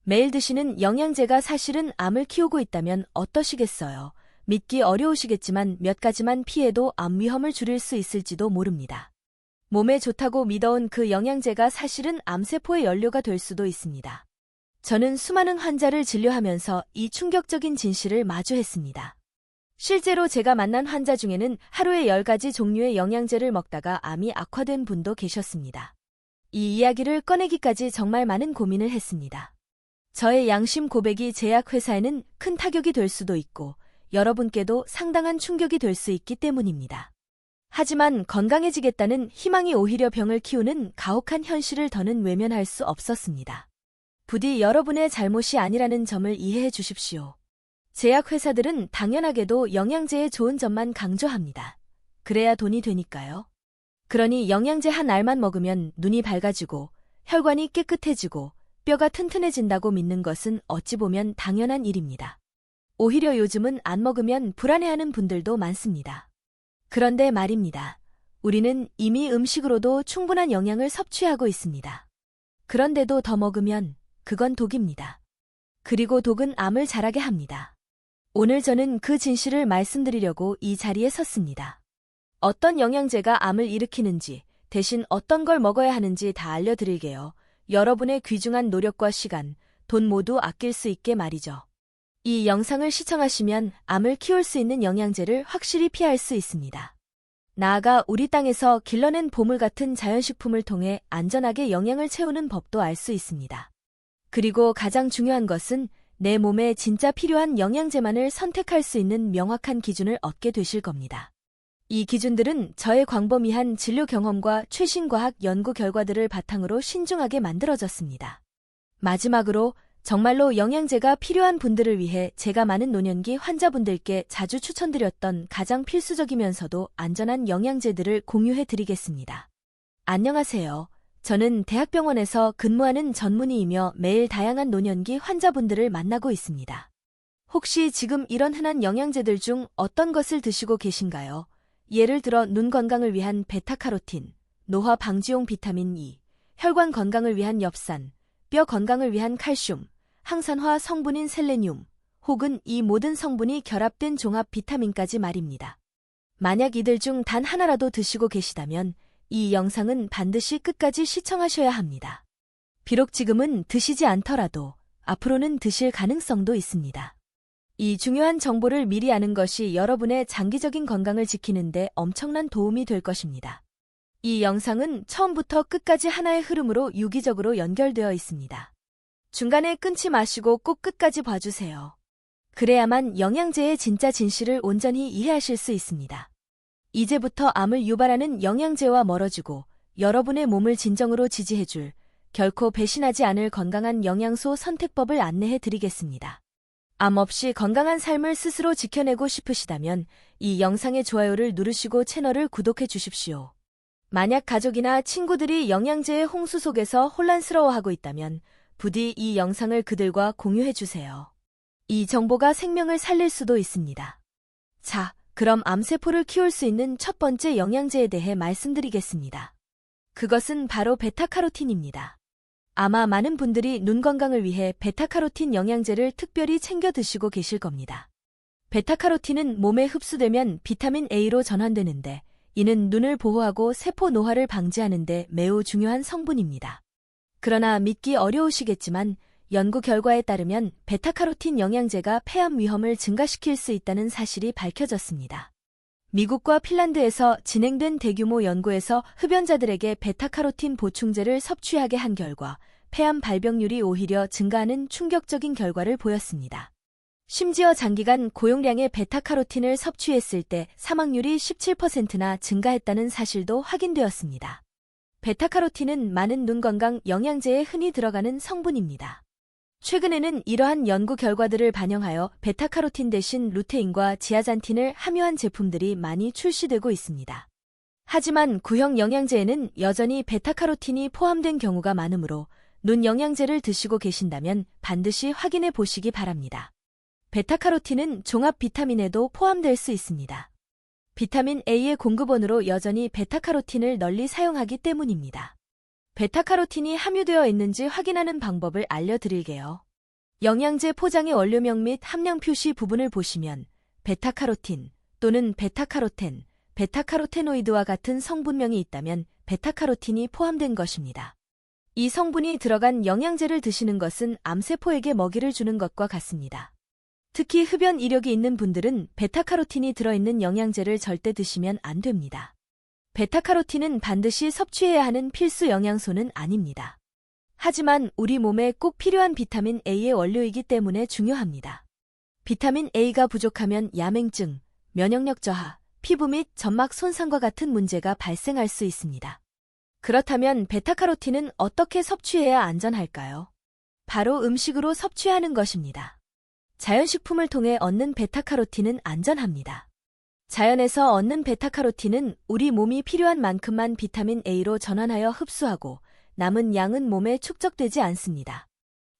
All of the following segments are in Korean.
매일 드시는 영양제가 사실은 암을 키우고 있다면 어떠시겠어요? 믿기 어려우시겠지만 몇 가지만 피해도 암 위험을 줄일 수 있을지도 모릅니다. 몸에 좋다고 믿어온 그 영양제가 사실은 암세포의 연료가 될 수도 있습니다. 저는 수많은 환자를 진료하면서 이 충격적인 진실을 마주했습니다. 실제로 제가 만난 환자 중에는 하루에 10가지 종류의 영양제를 먹다가 암이 악화된 분도 계셨습니다. 이 이야기를 꺼내기까지 정말 많은 고민을 했습니다. 저의 양심 고백이 제약회사에는 큰 타격이 될 수도 있고 여러분께도 상당한 충격이 될 수 있기 때문입니다. 하지만 건강해지겠다는 희망이 오히려 병을 키우는 가혹한 현실을 더는 외면할 수 없었습니다. 부디 여러분의 잘못이 아니라는 점을 이해해 주십시오. 제약회사들은 당연하게도 영양제의 좋은 점만 강조합니다. 그래야 돈이 되니까요. 그러니 영양제 한 알만 먹으면 눈이 밝아지고 혈관이 깨끗해지고 뼈가 튼튼해진다고 믿는 것은 어찌 보면 당연한 일입니다. 오히려 요즘은 안 먹으면 불안해하는 분들도 많습니다. 그런데 말입니다. 우리는 이미 음식으로도 충분한 영양을 섭취하고 있습니다. 그런데도 더 먹으면 그건 독입니다. 그리고 독은 암을 자라게 합니다. 오늘 저는 그 진실을 말씀드리려고 이 자리에 섰습니다. 어떤 영양제가 암을 일으키는지, 대신 어떤 걸 먹어야 하는지 다 알려드릴게요. 여러분의 귀중한 노력과 시간, 돈 모두 아낄 수 있게 말이죠. 이 영상을 시청하시면 암을 키울 수 있는 영양제를 확실히 피할 수 있습니다. 나아가 우리 땅에서 길러낸 보물 같은 자연식품을 통해 안전하게 영양을 채우는 법도 알 수 있습니다. 그리고 가장 중요한 것은 내 몸에 진짜 필요한 영양제만을 선택할 수 있는 명확한 기준을 얻게 되실 겁니다. 이 기준들은 저의 광범위한 진료 경험과 최신 과학 연구 결과들을 바탕으로 신중하게 만들어졌습니다. 마지막으로 정말로 영양제가 필요한 분들을 위해 제가 많은 노년기 환자분들께 자주 추천드렸던 가장 필수적이면서도 안전한 영양제들을 공유해드리겠습니다. 안녕하세요. 저는 대학병원에서 근무하는 전문의이며 매일 다양한 노년기 환자분들을 만나고 있습니다. 혹시 지금 이런 흔한 영양제들 중 어떤 것을 드시고 계신가요? 예를 들어 눈 건강을 위한 베타카로틴, 노화 방지용 비타민 E, 혈관 건강을 위한 엽산, 뼈 건강을 위한 칼슘, 항산화 성분인 셀레늄, 혹은 이 모든 성분이 결합된 종합 비타민까지 말입니다. 만약 이들 중 단 하나라도 드시고 계시다면 이 영상은 반드시 끝까지 시청하셔야 합니다. 비록 지금은 드시지 않더라도 앞으로는 드실 가능성도 있습니다. 이 중요한 정보를 미리 아는 것이 여러분의 장기적인 건강을 지키는 데 엄청난 도움이 될 것입니다. 이 영상은 처음부터 끝까지 하나의 흐름으로 유기적으로 연결되어 있습니다. 중간에 끊지 마시고 꼭 끝까지 봐주세요. 그래야만 영양제의 진짜 진실을 온전히 이해하실 수 있습니다. 이제부터 암을 유발하는 영양제와 멀어지고 여러분의 몸을 진정으로 지지해줄 결코 배신하지 않을 건강한 영양소 선택법을 안내해 드리겠습니다. 암 없이 건강한 삶을 스스로 지켜내고 싶으시다면 이 영상의 좋아요를 누르시고 채널을 구독해 주십시오. 만약 가족이나 친구들이 영양제의 홍수 속에서 혼란스러워하고 있다면 부디 이 영상을 그들과 공유해 주세요. 이 정보가 생명을 살릴 수도 있습니다. 자, 그럼 암세포를 키울 수 있는 첫 번째 영양제에 대해 말씀드리겠습니다. 그것은 바로 베타카로틴입니다. 아마 많은 분들이 눈 건강을 위해 베타카로틴 영양제를 특별히 챙겨 드시고 계실 겁니다. 베타카로틴은 몸에 흡수되면 비타민 A로 전환되는데 이는 눈을 보호하고 세포 노화를 방지하는 데 매우 중요한 성분입니다. 그러나 믿기 어려우시겠지만 연구 결과에 따르면 베타카로틴 영양제가 폐암 위험을 증가시킬 수 있다는 사실이 밝혀졌습니다. 미국과 핀란드에서 진행된 대규모 연구에서 흡연자들에게 베타카로틴 보충제를 섭취하게 한 결과 폐암 발병률이 오히려 증가하는 충격적인 결과를 보였습니다. 심지어 장기간 고용량의 베타카로틴을 섭취했을 때 사망률이 17%나 증가했다는 사실도 확인되었습니다. 베타카로틴은 많은 눈 건강 영양제에 흔히 들어가는 성분입니다. 최근에는 이러한 연구 결과들을 반영하여 베타카로틴 대신 루테인과 지아잔틴을 함유한 제품들이 많이 출시되고 있습니다. 하지만 구형 영양제에는 여전히 베타카로틴이 포함된 경우가 많으므로 눈 영양제를 드시고 계신다면 반드시 확인해 보시기 바랍니다. 베타카로틴은 종합 비타민에도 포함될 수 있습니다. 비타민 A의 공급원으로 여전히 베타카로틴을 널리 사용하기 때문입니다. 베타카로틴이 함유되어 있는지 확인하는 방법을 알려드릴게요. 영양제 포장의 원료명 및 함량 표시 부분을 보시면 베타카로틴 또는 베타카로텐, 베타카로테노이드와 같은 성분명이 있다면 베타카로틴이 포함된 것입니다. 이 성분이 들어간 영양제를 드시는 것은 암세포에게 먹이를 주는 것과 같습니다. 특히 흡연 이력이 있는 분들은 베타카로틴이 들어있는 영양제를 절대 드시면 안 됩니다. 베타카로틴은 반드시 섭취해야 하는 필수 영양소는 아닙니다. 하지만 우리 몸에 꼭 필요한 비타민 A의 원료이기 때문에 중요합니다. 비타민 A가 부족하면 야맹증, 면역력 저하, 피부 및 점막 손상과 같은 문제가 발생할 수 있습니다. 그렇다면 베타카로틴은 어떻게 섭취해야 안전할까요? 바로 음식으로 섭취하는 것입니다. 자연식품을 통해 얻는 베타카로틴은 안전합니다. 자연에서 얻는 베타카로틴은 우리 몸이 필요한 만큼만 비타민 A로 전환하여 흡수하고 남은 양은 몸에 축적되지 않습니다.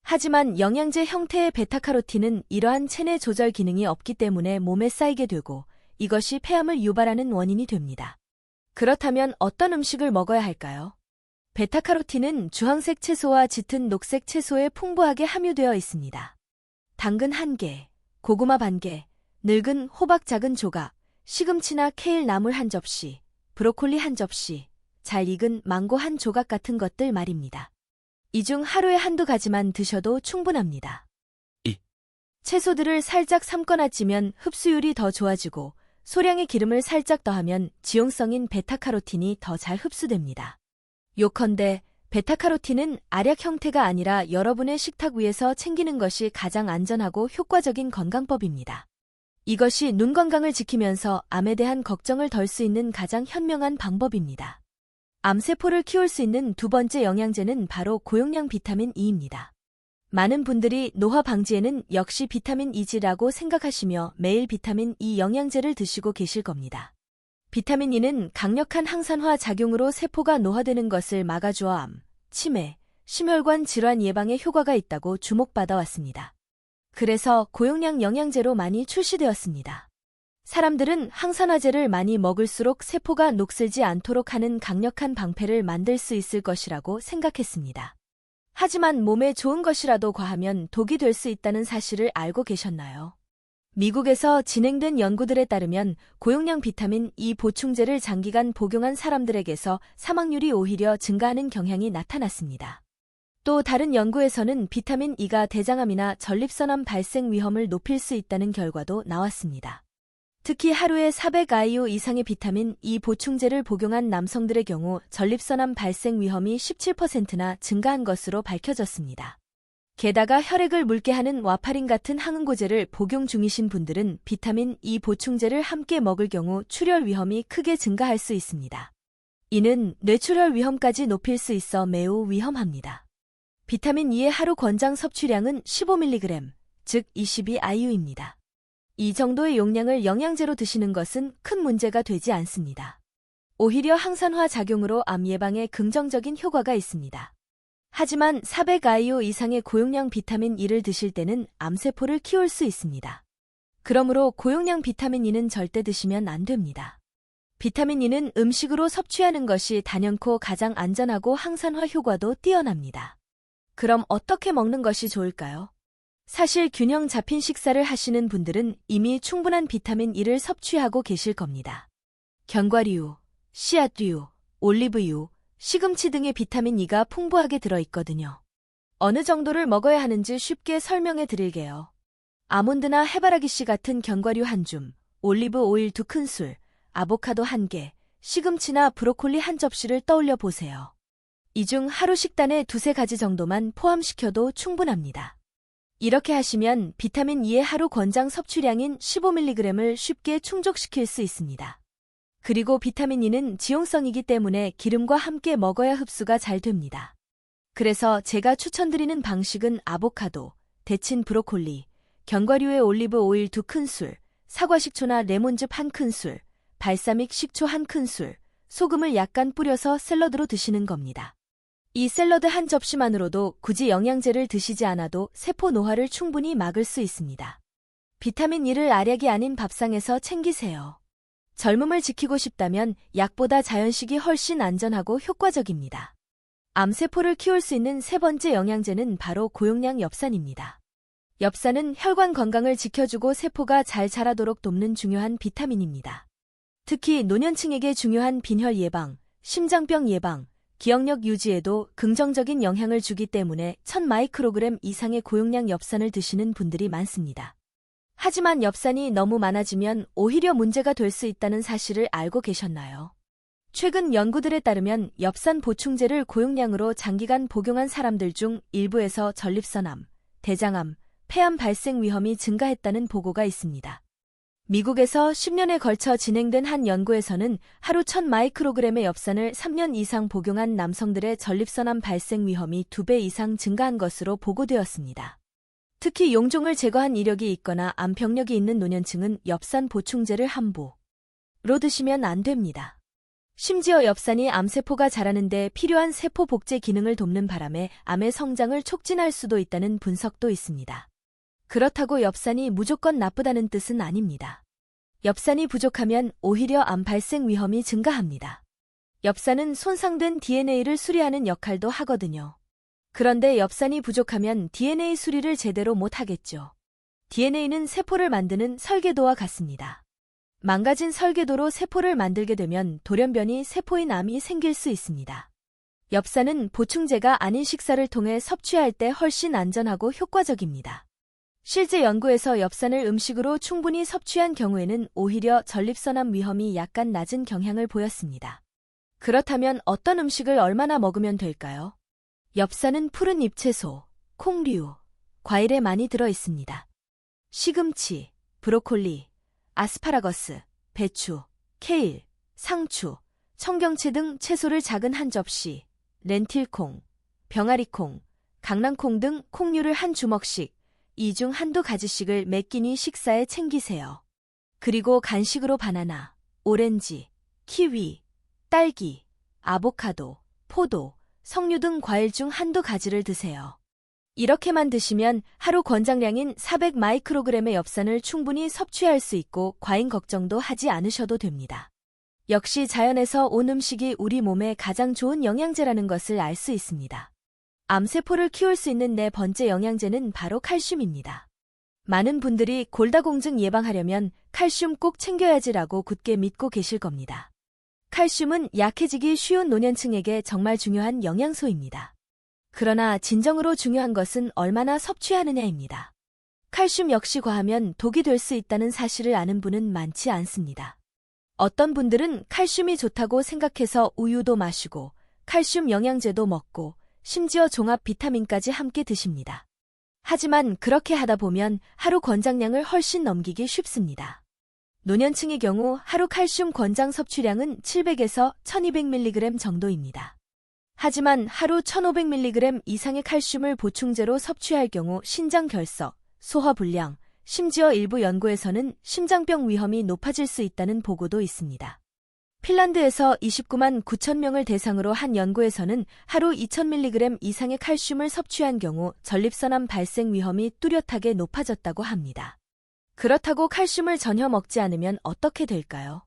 하지만 영양제 형태의 베타카로틴은 이러한 체내 조절 기능이 없기 때문에 몸에 쌓이게 되고 이것이 폐암을 유발하는 원인이 됩니다. 그렇다면 어떤 음식을 먹어야 할까요? 베타카로틴은 주황색 채소와 짙은 녹색 채소에 풍부하게 함유되어 있습니다. 당근 1개, 고구마 반 개, 늙은 호박 작은 조각, 시금치나 케일 나물 1접시, 브로콜리 1접시, 잘 익은 망고 1조각 같은 것들 말입니다. 이 중 하루에 한두 가지만 드셔도 충분합니다. 채소들을 살짝 삶거나 찌면 흡수율이 더 좋아지고 소량의 기름을 살짝 더하면 지용성인 베타카로틴이 더 잘 흡수됩니다. 요컨대 베타카로틴은 알약 형태가 아니라 여러분의 식탁 위에서 챙기는 것이 가장 안전하고 효과적인 건강법입니다. 이것이 눈 건강을 지키면서 암에 대한 걱정을 덜 수 있는 가장 현명한 방법입니다. 암세포를 키울 수 있는 두 번째 영양제는 바로 고용량 비타민 E입니다. 많은 분들이 노화 방지에는 역시 비타민 E지라고 생각하시며 매일 비타민 E 영양제를 드시고 계실 겁니다. 비타민 E는 강력한 항산화 작용으로 세포가 노화되는 것을 막아주어 암, 치매, 심혈관 질환 예방에 효과가 있다고 주목받아 왔습니다. 그래서 고용량 영양제로 많이 출시되었습니다. 사람들은 항산화제를 많이 먹을수록 세포가 녹슬지 않도록 하는 강력한 방패를 만들 수 있을 것이라고 생각했습니다. 하지만 몸에 좋은 것이라도 과하면 독이 될 수 있다는 사실을 알고 계셨나요? 미국에서 진행된 연구들에 따르면 고용량 비타민 E 보충제를 장기간 복용한 사람들에게서 사망률이 오히려 증가하는 경향이 나타났습니다. 또 다른 연구에서는 비타민 E가 대장암이나 전립선암 발생 위험을 높일 수 있다는 결과도 나왔습니다. 특히 하루에 400IU 이상의 비타민 E 보충제를 복용한 남성들의 경우 전립선암 발생 위험이 17%나 증가한 것으로 밝혀졌습니다. 게다가 혈액을 묽게 하는 와파린 같은 항응고제를 복용 중이신 분들은 비타민 E 보충제를 함께 먹을 경우 출혈 위험이 크게 증가할 수 있습니다. 이는 뇌출혈 위험까지 높일 수 있어 매우 위험합니다. 비타민 E의 하루 권장 섭취량은 15mg, 즉 22IU입니다. 이 정도의 용량을 영양제로 드시는 것은 큰 문제가 되지 않습니다. 오히려 항산화 작용으로 암 예방에 긍정적인 효과가 있습니다. 하지만 400IU 이상의 고용량 비타민 E를 드실 때는 암세포를 키울 수 있습니다. 그러므로 고용량 비타민 E는 절대 드시면 안 됩니다. 비타민 E는 음식으로 섭취하는 것이 단연코 가장 안전하고 항산화 효과도 뛰어납니다. 그럼 어떻게 먹는 것이 좋을까요? 사실 균형 잡힌 식사를 하시는 분들은 이미 충분한 비타민 E를 섭취하고 계실 겁니다. 견과류, 씨앗류, 올리브유, 시금치 등의 비타민 E가 풍부하게 들어있거든요. 어느 정도를 먹어야 하는지 쉽게 설명해 드릴게요. 아몬드나 해바라기씨 같은 견과류 1줌, 올리브 오일 2큰술, 아보카도 1개, 시금치나 브로콜리 1접시를 떠올려 보세요. 이 중 하루 식단에 2-3가지 정도만 포함시켜도 충분합니다. 이렇게 하시면 비타민 E의 하루 권장 섭취량인 15mg을 쉽게 충족시킬 수 있습니다. 그리고 비타민 E는 지용성이기 때문에 기름과 함께 먹어야 흡수가 잘 됩니다. 그래서 제가 추천드리는 방식은 아보카도, 데친 브로콜리, 견과류에 올리브 오일 2큰술, 사과식초나 레몬즙 1큰술, 발사믹 식초 1큰술, 소금을 약간 뿌려서 샐러드로 드시는 겁니다. 이 샐러드 한 접시만으로도 굳이 영양제를 드시지 않아도 세포 노화를 충분히 막을 수 있습니다. 비타민 E를 알약이 아닌 밥상에서 챙기세요. 젊음을 지키고 싶다면 약보다 자연식이 훨씬 안전하고 효과적입니다. 암세포를 키울 수 있는 세 번째 영양제는 바로 고용량 엽산입니다. 엽산은 혈관 건강을 지켜주고 세포가 잘 자라도록 돕는 중요한 비타민입니다. 특히 노년층에게 중요한 빈혈 예방, 심장병 예방, 기억력 유지에도 긍정적인 영향을 주기 때문에 1000마이크로그램 이상의 고용량 엽산을 드시는 분들이 많습니다. 하지만 엽산이 너무 많아지면 오히려 문제가 될 수 있다는 사실을 알고 계셨나요? 최근 연구들에 따르면 엽산 보충제를 고용량으로 장기간 복용한 사람들 중 일부에서 전립선암, 대장암, 폐암 발생 위험이 증가했다는 보고가 있습니다. 미국에서 10년에 걸쳐 진행된 한 연구에서는 하루 1000마이크로그램의 엽산을 3년 이상 복용한 남성들의 전립선암 발생 위험이 2배 이상 증가한 것으로 보고되었습니다. 특히 용종을 제거한 이력이 있거나 암 병력이 있는 노년층은 엽산 보충제를 함부로 드시면 안 됩니다. 심지어 엽산이 암세포가 자라는 데 필요한 세포 복제 기능을 돕는 바람에 암의 성장을 촉진할 수도 있다는 분석도 있습니다. 그렇다고 엽산이 무조건 나쁘다는 뜻은 아닙니다. 엽산이 부족하면 오히려 암 발생 위험이 증가합니다. 엽산은 손상된 DNA를 수리하는 역할도 하거든요. 그런데 엽산이 부족하면 DNA 수리를 제대로 못하겠죠. DNA는 세포를 만드는 설계도와 같습니다. 망가진 설계도로 세포를 만들게 되면 돌연변이 세포인 암이 생길 수 있습니다. 엽산은 보충제가 아닌 식사를 통해 섭취할 때 훨씬 안전하고 효과적입니다. 실제 연구에서 엽산을 음식으로 충분히 섭취한 경우에는 오히려 전립선암 위험이 약간 낮은 경향을 보였습니다. 그렇다면 어떤 음식을 얼마나 먹으면 될까요? 엽산은 푸른 잎채소, 콩류, 과일에 많이 들어 있습니다. 시금치, 브로콜리, 아스파라거스, 배추, 케일, 상추, 청경채 등 채소를 작은 한 접시, 렌틸콩, 병아리콩, 강낭콩 등 콩류를 한 주먹씩, 이 중 한두 가지씩을 매 끼니 식사에 챙기세요. 그리고 간식으로 바나나, 오렌지, 키위, 딸기, 아보카도, 포도, 석류 등 과일 중 한두 가지를 드세요. 이렇게만 드시면 하루 권장량인 400마이크로그램의 엽산을 충분히 섭취할 수 있고 과잉 걱정도 하지 않으셔도 됩니다. 역시 자연에서 온 음식이 우리 몸에 가장 좋은 영양제라는 것을 알 수 있습니다. 암세포를 키울 수 있는 네 번째 영양제는 바로 칼슘입니다. 많은 분들이 골다공증 예방하려면 칼슘 꼭 챙겨야지라고 굳게 믿고 계실 겁니다. 칼슘은 약해지기 쉬운 노년층에게 정말 중요한 영양소입니다. 그러나 진정으로 중요한 것은 얼마나 섭취하느냐입니다. 칼슘 역시 과하면 독이 될 수 있다는 사실을 아는 분은 많지 않습니다. 어떤 분들은 칼슘이 좋다고 생각해서 우유도 마시고 칼슘 영양제도 먹고 심지어 종합 비타민까지 함께 드십니다. 하지만 그렇게 하다 보면 하루 권장량을 훨씬 넘기기 쉽습니다. 노년층의 경우 하루 칼슘 권장 섭취량은 700에서 1200mg 정도입니다. 하지만 하루 1500mg 이상의 칼슘을 보충제로 섭취할 경우 신장 결석, 소화불량, 심지어 일부 연구에서는 심장병 위험이 높아질 수 있다는 보고도 있습니다. 핀란드에서 29만 9천 명을 대상으로 한 연구에서는 하루 2000mg 이상의 칼슘을 섭취한 경우 전립선암 발생 위험이 뚜렷하게 높아졌다고 합니다. 그렇다고 칼슘을 전혀 먹지 않으면 어떻게 될까요?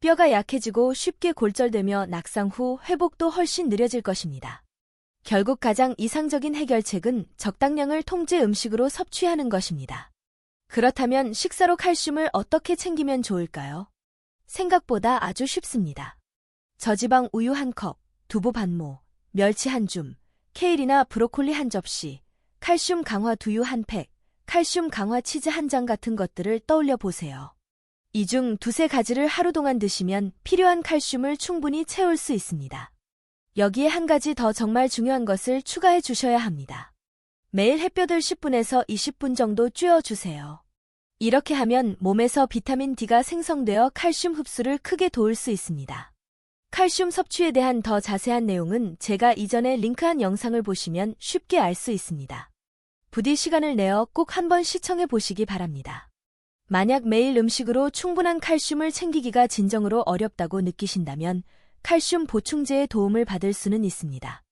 뼈가 약해지고 쉽게 골절되며 낙상 후 회복도 훨씬 느려질 것입니다. 결국 가장 이상적인 해결책은 적당량을 통제 음식으로 섭취하는 것입니다. 그렇다면 식사로 칼슘을 어떻게 챙기면 좋을까요? 생각보다 아주 쉽습니다. 저지방 우유 1컵, 두부 반모, 멸치 한 줌, 케일이나 브로콜리 한 접시, 칼슘 강화 두유 한 팩, 칼슘 강화 치즈 한 장 같은 것들을 떠올려 보세요. 이 중 두세 가지를 하루 동안 드시면 필요한 칼슘을 충분히 채울 수 있습니다. 여기에 한 가지 더 정말 중요한 것을 추가해 주셔야 합니다. 매일 햇볕을 10분에서 20분 정도 쬐어주세요. 이렇게 하면 몸에서 비타민 D가 생성되어 칼슘 흡수를 크게 도울 수 있습니다. 칼슘 섭취에 대한 더 자세한 내용은 제가 이전에 링크한 영상을 보시면 쉽게 알 수 있습니다. 부디 시간을 내어 꼭 한번 시청해 보시기 바랍니다. 만약 매일 음식으로 충분한 칼슘을 챙기기가 진정으로 어렵다고 느끼신다면 칼슘 보충제의 도움을 받을 수는 있습니다.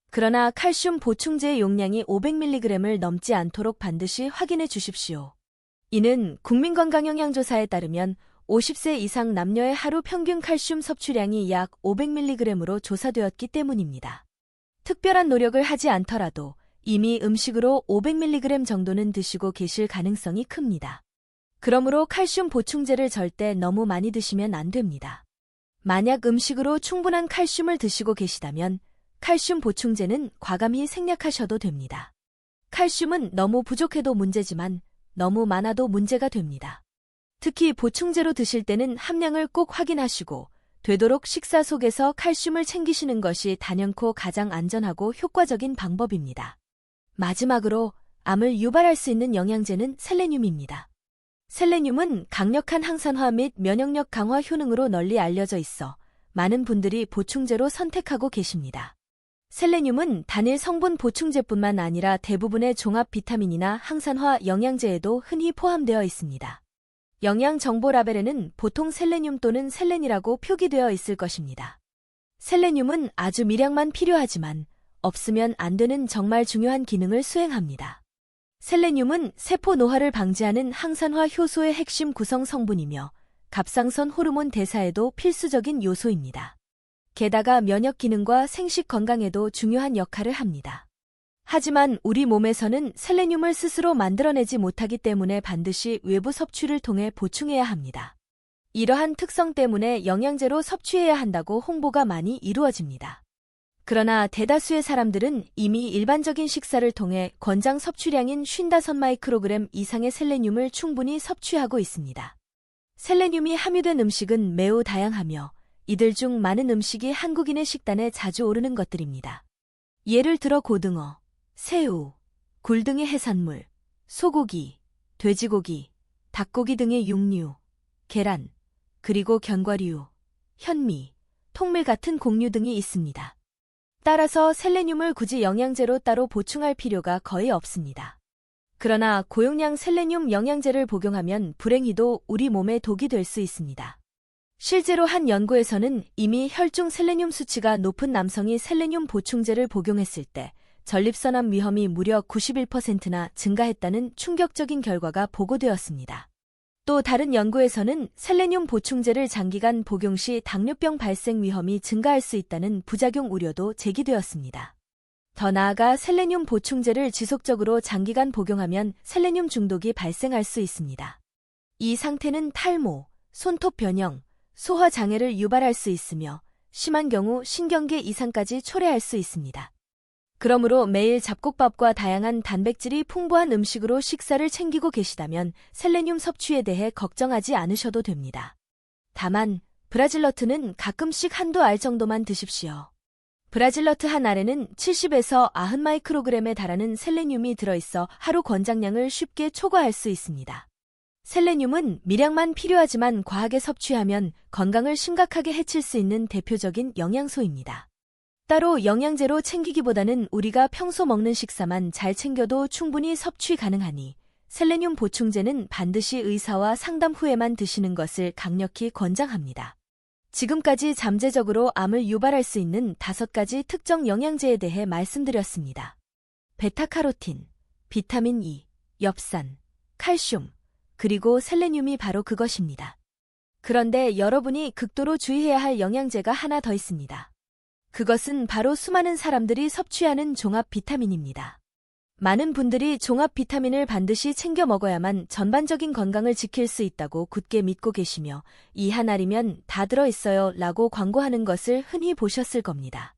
그러나 칼슘 보충제의 용량이 500mg을 넘지 않도록 반드시 확인해 주십시오. 이는 국민건강영양조사에 따르면 50세 이상 남녀의 하루 평균 칼슘 섭취량이 약 500mg으로 조사되었기 때문입니다. 특별한 노력을 하지 않더라도 이미 음식으로 500mg 정도는 드시고 계실 가능성이 큽니다. 그러므로 칼슘 보충제를 절대 너무 많이 드시면 안 됩니다. 만약 음식으로 충분한 칼슘을 드시고 계시다면 칼슘 보충제는 과감히 생략하셔도 됩니다. 칼슘은 너무 부족해도 문제지만 너무 많아도 문제가 됩니다. 특히 보충제로 드실 때는 함량을 꼭 확인하시고 되도록 식사 속에서 칼슘을 챙기시는 것이 단연코 가장 안전하고 효과적인 방법입니다. 마지막으로 암을 유발할 수 있는 영양제는 셀레늄입니다. 셀레늄은 강력한 항산화 및 면역력 강화 효능으로 널리 알려져 있어 많은 분들이 보충제로 선택하고 계십니다. 셀레늄은 단일 성분 보충제뿐만 아니라 대부분의 종합 비타민이나 항산화 영양제에도 흔히 포함되어 있습니다. 영양 정보 라벨에는 보통 셀레늄 또는 셀렌이라고 표기되어 있을 것입니다. 셀레늄은 아주 미량만 필요하지만 없으면 안 되는 정말 중요한 기능을 수행합니다. 셀레늄은 세포 노화를 방지하는 항산화 효소의 핵심 구성 성분이며 갑상선 호르몬 대사에도 필수적인 요소입니다. 게다가 면역 기능과 생식 건강에도 중요한 역할을 합니다. 하지만 우리 몸에서는 셀레늄을 스스로 만들어내지 못하기 때문에 반드시 외부 섭취를 통해 보충해야 합니다. 이러한 특성 때문에 영양제로 섭취해야 한다고 홍보가 많이 이루어집니다. 그러나 대다수의 사람들은 이미 일반적인 식사를 통해 권장 섭취량인 55마이크로그램 이상의 셀레늄을 충분히 섭취하고 있습니다. 셀레늄이 함유된 음식은 매우 다양하며 이들 중 많은 음식이 한국인의 식단에 자주 오르는 것들입니다. 예를 들어 고등어, 새우, 굴 등의 해산물, 소고기, 돼지고기, 닭고기 등의 육류, 계란, 그리고 견과류, 현미, 통밀 같은 곡류 등이 있습니다. 따라서 셀레늄을 굳이 영양제로 따로 보충할 필요가 거의 없습니다. 그러나 고용량 셀레늄 영양제를 복용하면 불행히도 우리 몸에 독이 될 수 있습니다. 실제로 한 연구에서는 이미 혈중 셀레늄 수치가 높은 남성이 셀레늄 보충제를 복용했을 때 전립선암 위험이 무려 91%나 증가했다는 충격적인 결과가 보고되었습니다. 또 다른 연구에서는 셀레늄 보충제를 장기간 복용 시 당뇨병 발생 위험이 증가할 수 있다는 부작용 우려도 제기되었습니다. 더 나아가 셀레늄 보충제를 지속적으로 장기간 복용하면 셀레늄 중독이 발생할 수 있습니다. 이 상태는 탈모, 손톱 변형, 소화 장애를 유발할 수 있으며 심한 경우 신경계 이상까지 초래할 수 있습니다. 그러므로 매일 잡곡밥과 다양한 단백질이 풍부한 음식으로 식사를 챙기고 계시다면 셀레늄 섭취에 대해 걱정하지 않으셔도 됩니다. 다만 브라질너트는 가끔씩 한두 알 정도만 드십시오. 브라질너트 한 알에는 70에서 90마이크로그램에 달하는 셀레늄이 들어있어 하루 권장량을 쉽게 초과할 수 있습니다. 셀레늄은 미량만 필요하지만 과하게 섭취하면 건강을 심각하게 해칠 수 있는 대표적인 영양소입니다. 따로 영양제로 챙기기보다는 우리가 평소 먹는 식사만 잘 챙겨도 충분히 섭취 가능하니 셀레늄 보충제는 반드시 의사와 상담 후에만 드시는 것을 강력히 권장합니다. 지금까지 잠재적으로 암을 유발할 수 있는 5가지 특정 영양제에 대해 말씀드렸습니다. 베타카로틴, 비타민 E, 엽산, 칼슘, 그리고 셀레늄이 바로 그것입니다. 그런데 여러분이 극도로 주의해야 할 영양제가 하나 더 있습니다. 그것은 바로 수많은 사람들이 섭취하는 종합 비타민입니다. 많은 분들이 종합 비타민을 반드시 챙겨 먹어야만 전반적인 건강을 지킬 수 있다고 굳게 믿고 계시며 이 한 알이면 다 들어있어요 라고 광고하는 것을 흔히 보셨을 겁니다.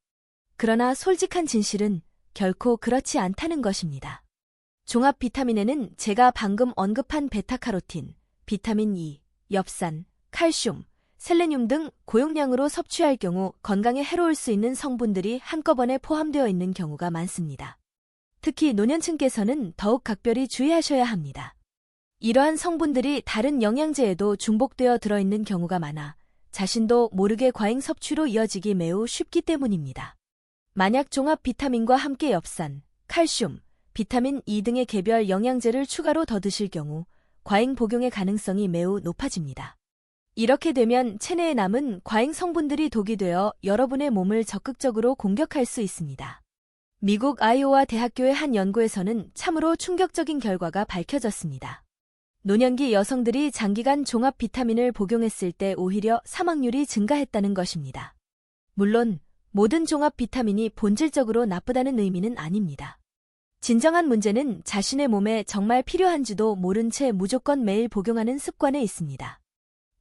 그러나 솔직한 진실은 결코 그렇지 않다는 것입니다. 종합 비타민에는 제가 방금 언급한 베타카로틴, 비타민 E, 엽산, 칼슘, 셀레늄 등 고용량으로 섭취할 경우 건강에 해로울 수 있는 성분들이 한꺼번에 포함되어 있는 경우가 많습니다. 특히 노년층께서는 더욱 각별히 주의하셔야 합니다. 이러한 성분들이 다른 영양제에도 중복되어 들어있는 경우가 많아 자신도 모르게 과잉 섭취로 이어지기 매우 쉽기 때문입니다. 만약 종합 비타민과 함께 엽산, 칼슘, 비타민 E 등의 개별 영양제를 추가로 더 드실 경우 과잉 복용의 가능성이 매우 높아집니다. 이렇게 되면 체내에 남은 과잉 성분들이 독이 되어 여러분의 몸을 적극적으로 공격할 수 있습니다. 미국 아이오와 대학교의 한 연구에서는 참으로 충격적인 결과가 밝혀졌습니다. 노년기 여성들이 장기간 종합 비타민을 복용했을 때 오히려 사망률이 증가했다는 것입니다. 물론 모든 종합 비타민이 본질적으로 나쁘다는 의미는 아닙니다. 진정한 문제는 자신의 몸에 정말 필요한지도 모른 채 무조건 매일 복용하는 습관에 있습니다.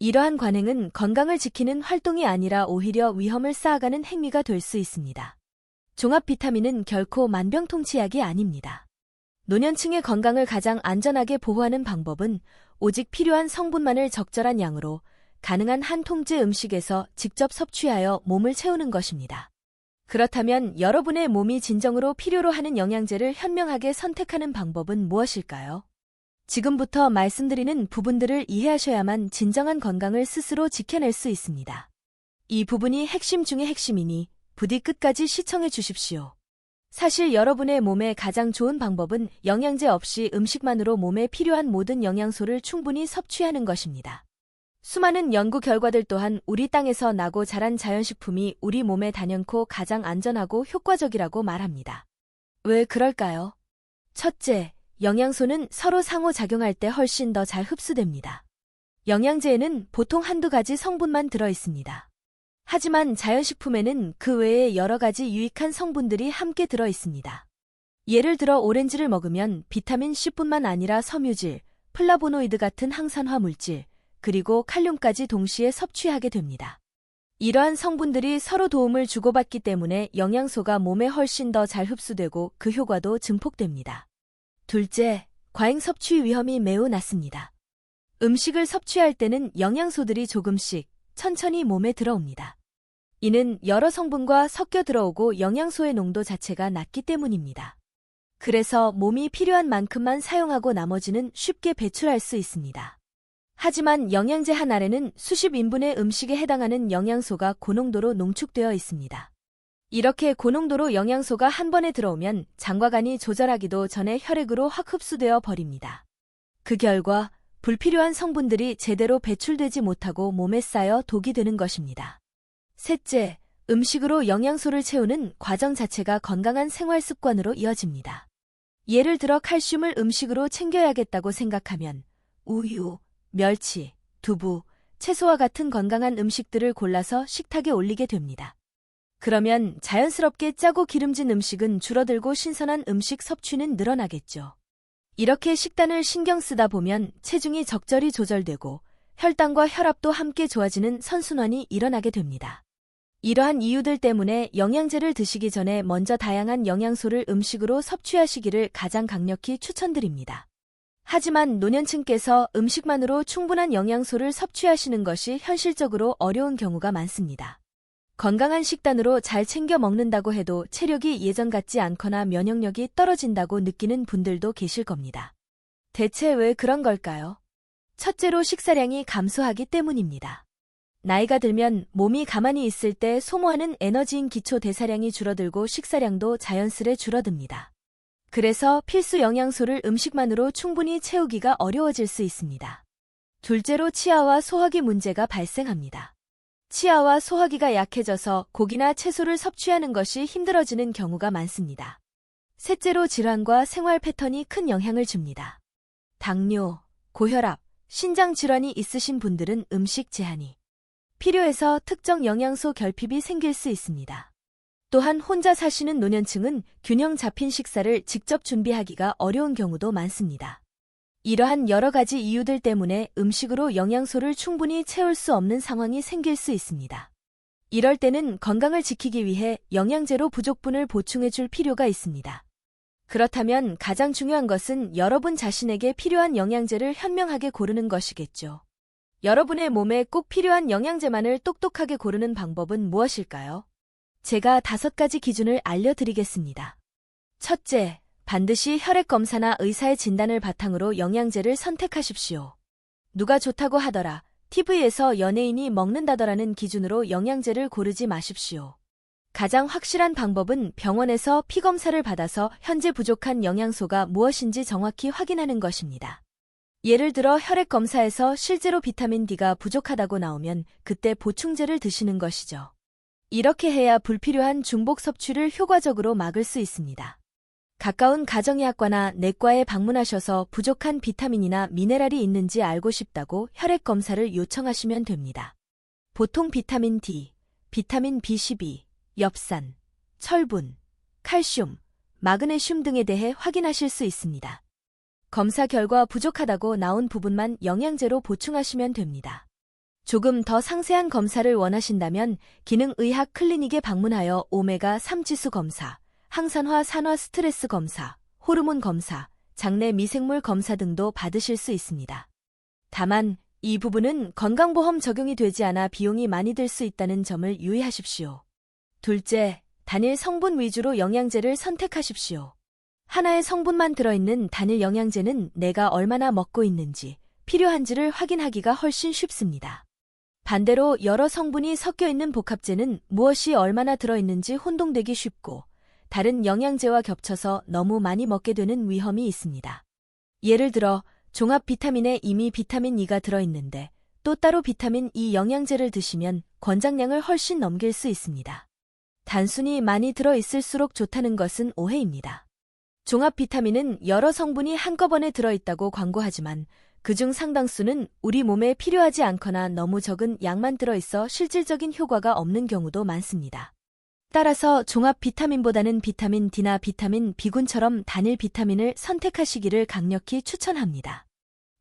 이러한 관행은 건강을 지키는 활동이 아니라 오히려 위험을 쌓아가는 행위가 될 수 있습니다. 종합 비타민은 결코 만병통치약이 아닙니다. 노년층의 건강을 가장 안전하게 보호하는 방법은 오직 필요한 성분만을 적절한 양으로 가능한 한 통째 음식에서 직접 섭취하여 몸을 채우는 것입니다. 그렇다면 여러분의 몸이 진정으로 필요로 하는 영양제를 현명하게 선택하는 방법은 무엇일까요? 지금부터 말씀드리는 부분들을 이해하셔야만 진정한 건강을 스스로 지켜낼 수 있습니다. 이 부분이 핵심 중의 핵심이니 부디 끝까지 시청해 주십시오. 사실 여러분의 몸에 가장 좋은 방법은 영양제 없이 음식만으로 몸에 필요한 모든 영양소를 충분히 섭취하는 것입니다. 수많은 연구 결과들 또한 우리 땅에서 나고 자란 자연식품이 우리 몸에 단연코 가장 안전하고 효과적이라고 말합니다. 왜 그럴까요? 첫째, 영양소는 서로 상호작용할 때 훨씬 더 잘 흡수됩니다. 영양제에는 보통 한두 가지 성분만 들어 있습니다. 하지만 자연식품에는 그 외에 여러 가지 유익한 성분들이 함께 들어 있습니다. 예를 들어 오렌지를 먹으면 비타민 C뿐만 아니라 섬유질, 플라보노이드 같은 항산화 물질, 그리고 칼륨까지 동시에 섭취하게 됩니다. 이러한 성분들이 서로 도움을 주고받기 때문에 영양소가 몸에 훨씬 더 잘 흡수되고 그 효과도 증폭됩니다. 둘째, 과잉 섭취 위험이 매우 낮습니다. 음식을 섭취할 때는 영양소들이 조금씩 천천히 몸에 들어옵니다. 이는 여러 성분과 섞여 들어오고 영양소의 농도 자체가 낮기 때문입니다. 그래서 몸이 필요한 만큼만 사용하고 나머지는 쉽게 배출할 수 있습니다. 하지만 영양제 한 알에는 수십 인분의 음식에 해당하는 영양소가 고농도로 농축되어 있습니다. 이렇게 고농도로 영양소가 한 번에 들어오면 장과 간이 조절하기도 전에 혈액으로 확 흡수되어 버립니다. 그 결과 불필요한 성분들이 제대로 배출되지 못하고 몸에 쌓여 독이 되는 것입니다. 셋째, 음식으로 영양소를 채우는 과정 자체가 건강한 생활 습관으로 이어집니다. 예를 들어 칼슘을 음식으로 챙겨야겠다고 생각하면 우유, 멸치, 두부, 채소와 같은 건강한 음식들을 골라서 식탁에 올리게 됩니다. 그러면 자연스럽게 짜고 기름진 음식은 줄어들고 신선한 음식 섭취는 늘어나겠죠. 이렇게 식단을 신경 쓰다 보면 체중이 적절히 조절되고 혈당과 혈압도 함께 좋아지는 선순환이 일어나게 됩니다. 이러한 이유들 때문에 영양제를 드시기 전에 먼저 다양한 영양소를 음식으로 섭취하시기를 가장 강력히 추천드립니다. 하지만 노년층께서 음식만으로 충분한 영양소를 섭취하시는 것이 현실적으로 어려운 경우가 많습니다. 건강한 식단으로 잘 챙겨 먹는다고 해도 체력이 예전 같지 않거나 면역력이 떨어진다고 느끼는 분들도 계실 겁니다. 대체 왜 그런 걸까요? 첫째로 식사량이 감소하기 때문입니다. 나이가 들면 몸이 가만히 있을 때 소모하는 에너지인 기초 대사량이 줄어들고 식사량도 자연스레 줄어듭니다. 그래서 필수 영양소를 음식만으로 충분히 채우기가 어려워질 수 있습니다. 둘째로 치아와 소화기 문제가 발생합니다. 치아와 소화기가 약해져서 고기나 채소를 섭취하는 것이 힘들어지는 경우가 많습니다. 셋째로 질환과 생활 패턴이 큰 영향을 줍니다. 당뇨, 고혈압, 신장 질환이 있으신 분들은 음식 제한이 필요해서 특정 영양소 결핍이 생길 수 있습니다. 또한 혼자 사시는 노년층은 균형 잡힌 식사를 직접 준비하기가 어려운 경우도 많습니다. 이러한 여러 가지 이유들 때문에 음식으로 영양소를 충분히 채울 수 없는 상황이 생길 수 있습니다. 이럴 때는 건강을 지키기 위해 영양제로 부족분을 보충해 줄 필요가 있습니다. 그렇다면 가장 중요한 것은 여러분 자신에게 필요한 영양제를 현명하게 고르는 것이겠죠. 여러분의 몸에 꼭 필요한 영양제만을 똑똑하게 고르는 방법은 무엇일까요? 제가 5가지 기준을 알려드리겠습니다. 첫째, 반드시 혈액 검사나 의사의 진단을 바탕으로 영양제를 선택하십시오. 누가 좋다고 하더라, TV에서 연예인이 먹는다더라는 기준으로 영양제를 고르지 마십시오. 가장 확실한 방법은 병원에서 피검사를 받아서 현재 부족한 영양소가 무엇인지 정확히 확인하는 것입니다. 예를 들어 혈액 검사에서 실제로 비타민 D가 부족하다고 나오면 그때 보충제를 드시는 것이죠. 이렇게 해야 불필요한 중복 섭취를 효과적으로 막을 수 있습니다. 가까운 가정의학과나 내과에 방문하셔서 부족한 비타민이나 미네랄이 있는지 알고 싶다고 혈액 검사를 요청하시면 됩니다. 보통 비타민 D, 비타민 B12, 엽산, 철분, 칼슘, 마그네슘 등에 대해 확인하실 수 있습니다. 검사 결과 부족하다고 나온 부분만 영양제로 보충하시면 됩니다. 조금 더 상세한 검사를 원하신다면 기능의학 클리닉에 방문하여 오메가3 지수 검사, 항산화 산화 스트레스 검사, 호르몬 검사, 장내 미생물 검사 등도 받으실 수 있습니다. 다만 이 부분은 건강보험 적용이 되지 않아 비용이 많이 들 수 있다는 점을 유의하십시오. 둘째, 단일 성분 위주로 영양제를 선택하십시오. 하나의 성분만 들어있는 단일 영양제는 내가 얼마나 먹고 있는지, 필요한지를 확인하기가 훨씬 쉽습니다. 반대로 여러 성분이 섞여 있는 복합제는 무엇이 얼마나 들어있는지 혼동되기 쉽고 다른 영양제와 겹쳐서 너무 많이 먹게 되는 위험이 있습니다. 예를 들어 종합 비타민에 이미 비타민 E가 들어있는데 또 따로 비타민 E 영양제를 드시면 권장량을 훨씬 넘길 수 있습니다. 단순히 많이 들어있을수록 좋다는 것은 오해입니다. 종합 비타민은 여러 성분이 한꺼번에 들어있다고 광고하지만 그중 상당수는 우리 몸에 필요하지 않거나 너무 적은 양만 들어있어 실질적인 효과가 없는 경우도 많습니다. 따라서 종합 비타민보다는 비타민 D나 비타민 B군처럼 단일 비타민을 선택하시기를 강력히 추천합니다.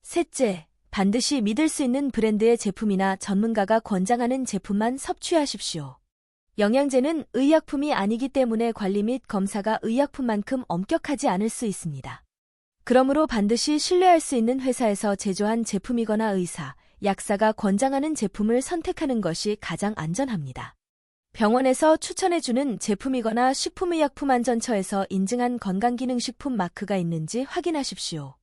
셋째, 반드시 믿을 수 있는 브랜드의 제품이나 전문가가 권장하는 제품만 섭취하십시오. 영양제는 의약품이 아니기 때문에 관리 및 검사가 의약품만큼 엄격하지 않을 수 있습니다. 그러므로 반드시 신뢰할 수 있는 회사에서 제조한 제품이거나 의사, 약사가 권장하는 제품을 선택하는 것이 가장 안전합니다. 병원에서 추천해주는 제품이거나 식품의약품안전처에서 인증한 건강기능식품 마크가 있는지 확인하십시오.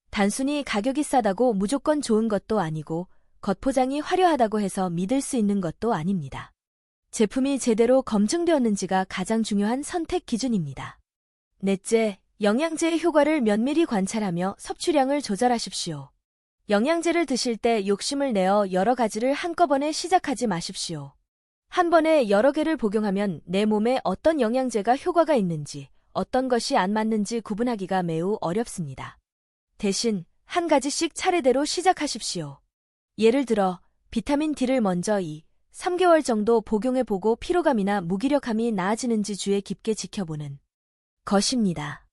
단순히 가격이 싸다고 무조건 좋은 것도 아니고 겉포장이 화려하다고 해서 믿을 수 있는 것도 아닙니다. 제품이 제대로 검증되었는지가 가장 중요한 선택 기준입니다. 넷째, 영양제의 효과를 면밀히 관찰하며 섭취량을 조절하십시오. 영양제를 드실 때 욕심을 내어 여러 가지를 한꺼번에 시작하지 마십시오. 한 번에 여러 개를 복용하면 내 몸에 어떤 영양제가 효과가 있는지, 어떤 것이 안 맞는지 구분하기가 매우 어렵습니다. 대신 한 가지씩 차례대로 시작하십시오. 예를 들어 비타민 D를 먼저 3개월 정도 복용해보고 피로감이나 무기력함이 나아지는지 주의 깊게 지켜보는 것입니다.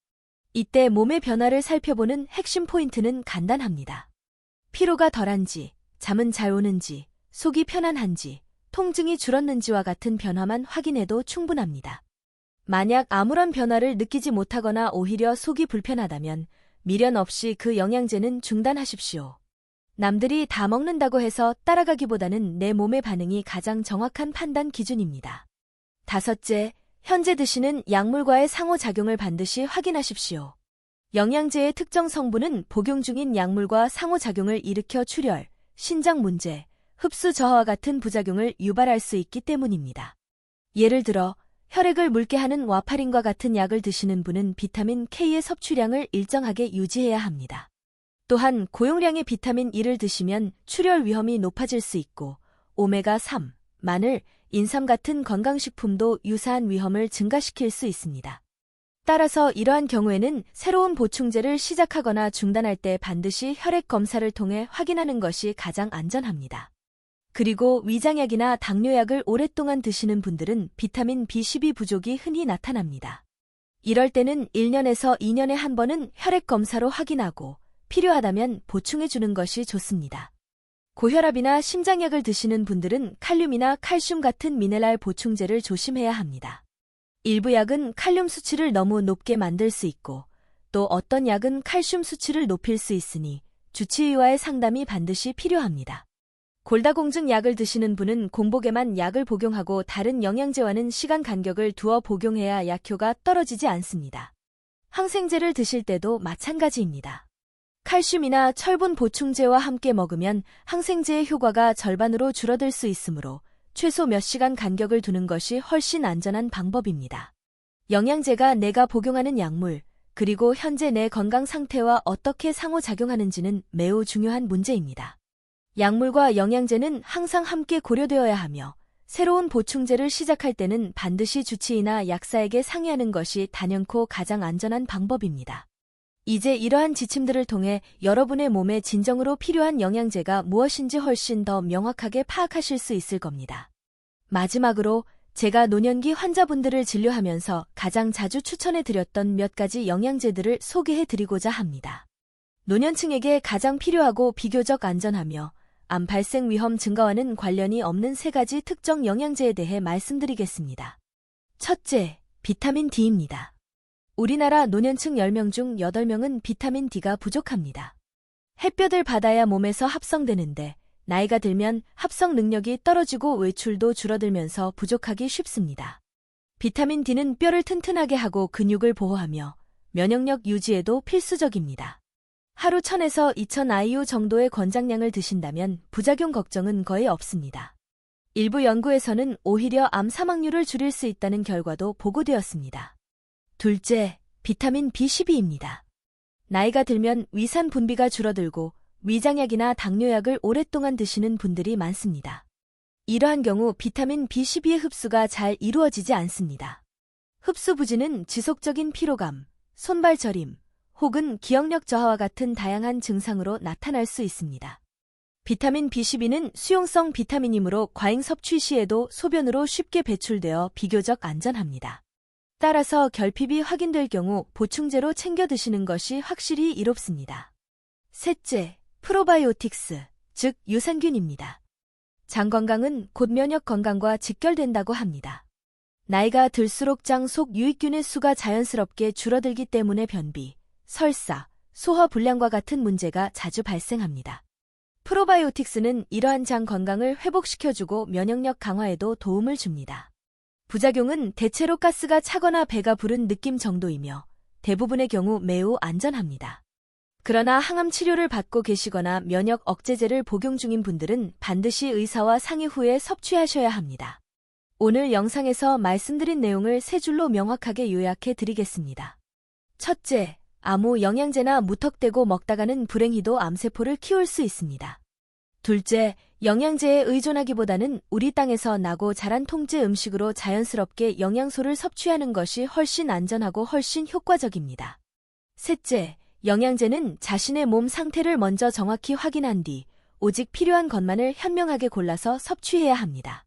이때 몸의 변화를 살펴보는 핵심 포인트는 간단합니다. 피로가 덜한지, 잠은 잘 오는지, 속이 편안한지, 통증이 줄었는지와 같은 변화만 확인해도 충분합니다. 만약 아무런 변화를 느끼지 못하거나 오히려 속이 불편하다면 미련 없이 그 영양제는 중단하십시오. 남들이 다 먹는다고 해서 따라가기보다는 내 몸의 반응이 가장 정확한 판단 기준입니다. 다섯째, 현재 드시는 약물과의 상호작용을 반드시 확인하십시오. 영양제의 특정 성분은 복용 중인 약물과 상호작용을 일으켜 출혈, 신장 문제, 흡수 저하와 같은 부작용을 유발할 수 있기 때문입니다. 예를 들어 혈액을 묽게 하는 와파린과 같은 약을 드시는 분은 비타민 K의 섭취량을 일정하게 유지해야 합니다. 또한 고용량의 비타민 E를 드시면 출혈 위험이 높아질 수 있고 오메가3, 마늘, 인삼 같은 건강식품도 유사한 위험을 증가시킬 수 있습니다. 따라서 이러한 경우에는 새로운 보충제를 시작하거나 중단할 때 반드시 혈액 검사를 통해 확인하는 것이 가장 안전합니다. 그리고 위장약이나 당뇨약을 오랫동안 드시는 분들은 비타민 B12 부족이 흔히 나타납니다. 이럴 때는 1년에서 2년에 한 번은 혈액 검사로 확인하고 필요하다면 보충해주는 것이 좋습니다. 고혈압이나 심장약을 드시는 분들은 칼륨이나 칼슘 같은 미네랄 보충제를 조심해야 합니다. 일부 약은 칼륨 수치를 너무 높게 만들 수 있고 또 어떤 약은 칼슘 수치를 높일 수 있으니 주치의와의 상담이 반드시 필요합니다. 골다공증 약을 드시는 분은 공복에만 약을 복용하고 다른 영양제와는 시간 간격을 두어 복용해야 약효가 떨어지지 않습니다. 항생제를 드실 때도 마찬가지입니다. 칼슘이나 철분 보충제와 함께 먹으면 항생제의 효과가 절반으로 줄어들 수 있으므로 최소 몇 시간 간격을 두는 것이 훨씬 안전한 방법입니다. 영양제가 내가 복용하는 약물, 그리고 현재 내 건강 상태와 어떻게 상호작용하는지는 매우 중요한 문제입니다. 약물과 영양제는 항상 함께 고려되어야 하며 새로운 보충제를 시작할 때는 반드시 주치의나 약사에게 상의하는 것이 단연코 가장 안전한 방법입니다. 이제 이러한 지침들을 통해 여러분의 몸에 진정으로 필요한 영양제가 무엇인지 훨씬 더 명확하게 파악하실 수 있을 겁니다. 마지막으로 제가 노년기 환자분들을 진료하면서 가장 자주 추천해드렸던 몇 가지 영양제들을 소개해드리고자 합니다. 노년층에게 가장 필요하고 비교적 안전하며 암 발생 위험 증가와는 관련이 없는 3가지 특정 영양제에 대해 말씀드리겠습니다. 첫째, 비타민 D입니다. 우리나라 노년층 10명 중 8명은 비타민 D가 부족합니다. 햇볕을 받아야 몸에서 합성되는데 나이가 들면 합성 능력이 떨어지고 외출도 줄어들면서 부족하기 쉽습니다. 비타민 D는 뼈를 튼튼하게 하고 근육을 보호하며 면역력 유지에도 필수적입니다. 하루 1000에서 2000 IU 정도의 권장량을 드신다면 부작용 걱정은 거의 없습니다. 일부 연구에서는 오히려 암 사망률을 줄일 수 있다는 결과도 보고되었습니다. 둘째, 비타민 B12입니다. 나이가 들면 위산 분비가 줄어들고 위장약이나 당뇨약을 오랫동안 드시는 분들이 많습니다. 이러한 경우 비타민 B12의 흡수가 잘 이루어지지 않습니다. 흡수 부진은 지속적인 피로감, 손발 저림, 혹은 기억력 저하와 같은 다양한 증상으로 나타날 수 있습니다. 비타민 B12는 수용성 비타민이므로 과잉 섭취 시에도 소변으로 쉽게 배출되어 비교적 안전합니다. 따라서 결핍이 확인될 경우 보충제로 챙겨 드시는 것이 확실히 이롭습니다. 셋째, 프로바이오틱스, 즉 유산균입니다. 장 건강은 곧 면역 건강과 직결된다고 합니다. 나이가 들수록 장 속 유익균의 수가 자연스럽게 줄어들기 때문에 변비, 설사, 소화 불량과 같은 문제가 자주 발생합니다. 프로바이오틱스는 이러한 장 건강을 회복시켜주고 면역력 강화에도 도움을 줍니다. 부작용은 대체로 가스가 차거나 배가 부른 느낌 정도이며 대부분의 경우 매우 안전합니다. 그러나 항암 치료를 받고 계시거나 면역 억제제를 복용 중인 분들은 반드시 의사와 상의 후에 섭취하셔야 합니다. 오늘 영상에서 말씀드린 내용을 3줄로 명확하게 요약해 드리겠습니다. 첫째, 아무 영양제나 무턱대고 먹다가는 불행히도 암세포를 키울 수 있습니다. 둘째, 영양제에 의존하기보다는 우리 땅에서 나고 자란 통제 음식으로 자연스럽게 영양소를 섭취하는 것이 훨씬 안전하고 훨씬 효과적입니다. 셋째, 영양제는 자신의 몸 상태를 먼저 정확히 확인한 뒤 오직 필요한 것만을 현명하게 골라서 섭취해야 합니다.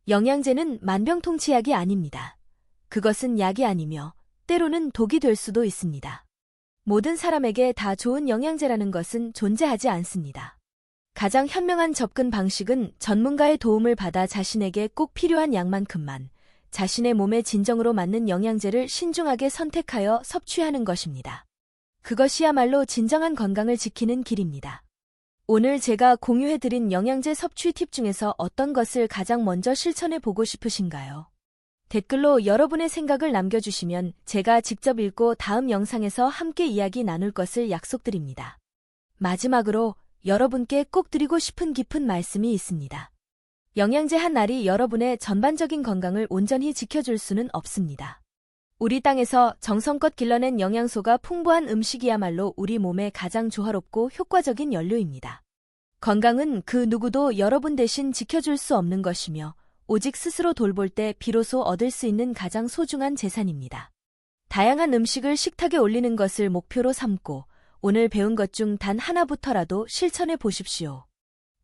영양제는 만병통치약이 아닙니다. 그것은 약이 아니며 때로는 독이 될 수도 있습니다. 모든 사람에게 다 좋은 영양제라는 것은 존재하지 않습니다. 가장 현명한 접근 방식은 전문가의 도움을 받아 자신에게 꼭 필요한 양만큼만 자신의 몸에 진정으로 맞는 영양제를 신중하게 선택하여 섭취하는 것입니다. 그것이야말로 진정한 건강을 지키는 길입니다. 오늘 제가 공유해드린 영양제 섭취 팁 중에서 어떤 것을 가장 먼저 실천해보고 싶으신가요? 댓글로 여러분의 생각을 남겨주시면 제가 직접 읽고 다음 영상에서 함께 이야기 나눌 것을 약속드립니다. 마지막으로 여러분께 꼭 드리고 싶은 깊은 말씀이 있습니다. 영양제 한 알이 여러분의 전반적인 건강을 온전히 지켜줄 수는 없습니다. 우리 땅에서 정성껏 길러낸 영양소가 풍부한 음식이야말로 우리 몸에 가장 조화롭고 효과적인 연료입니다. 건강은 그 누구도 여러분 대신 지켜줄 수 없는 것이며 오직 스스로 돌볼 때 비로소 얻을 수 있는 가장 소중한 재산입니다. 다양한 음식을 식탁에 올리는 것을 목표로 삼고 오늘 배운 것 중 단 하나부터라도 실천해 보십시오.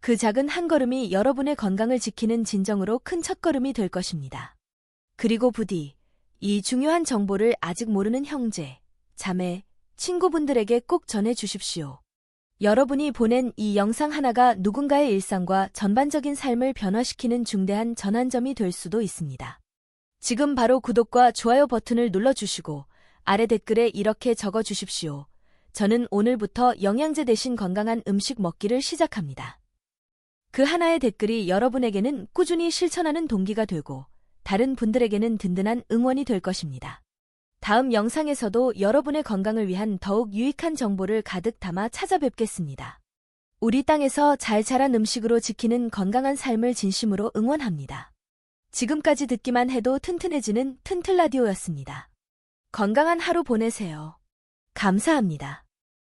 그 작은 한 걸음이 여러분의 건강을 지키는 진정으로 큰 첫걸음이 될 것입니다. 그리고 부디 이 중요한 정보를 아직 모르는 형제, 자매, 친구분들에게 꼭 전해 주십시오. 여러분이 보낸 이 영상 하나가 누군가의 일상과 전반적인 삶을 변화시키는 중대한 전환점이 될 수도 있습니다. 지금 바로 구독과 좋아요 버튼을 눌러주시고 아래 댓글에 이렇게 적어주십시오. 저는 오늘부터 영양제 대신 건강한 음식 먹기를 시작합니다. 그 하나의 댓글이 여러분에게는 꾸준히 실천하는 동기가 되고 다른 분들에게는 든든한 응원이 될 것입니다. 다음 영상에서도 여러분의 건강을 위한 더욱 유익한 정보를 가득 담아 찾아뵙겠습니다. 우리 땅에서 잘 자란 음식으로 지키는 건강한 삶을 진심으로 응원합니다. 지금까지 듣기만 해도 튼튼해지는 튼틀라디오였습니다. 건강한 하루 보내세요. 감사합니다.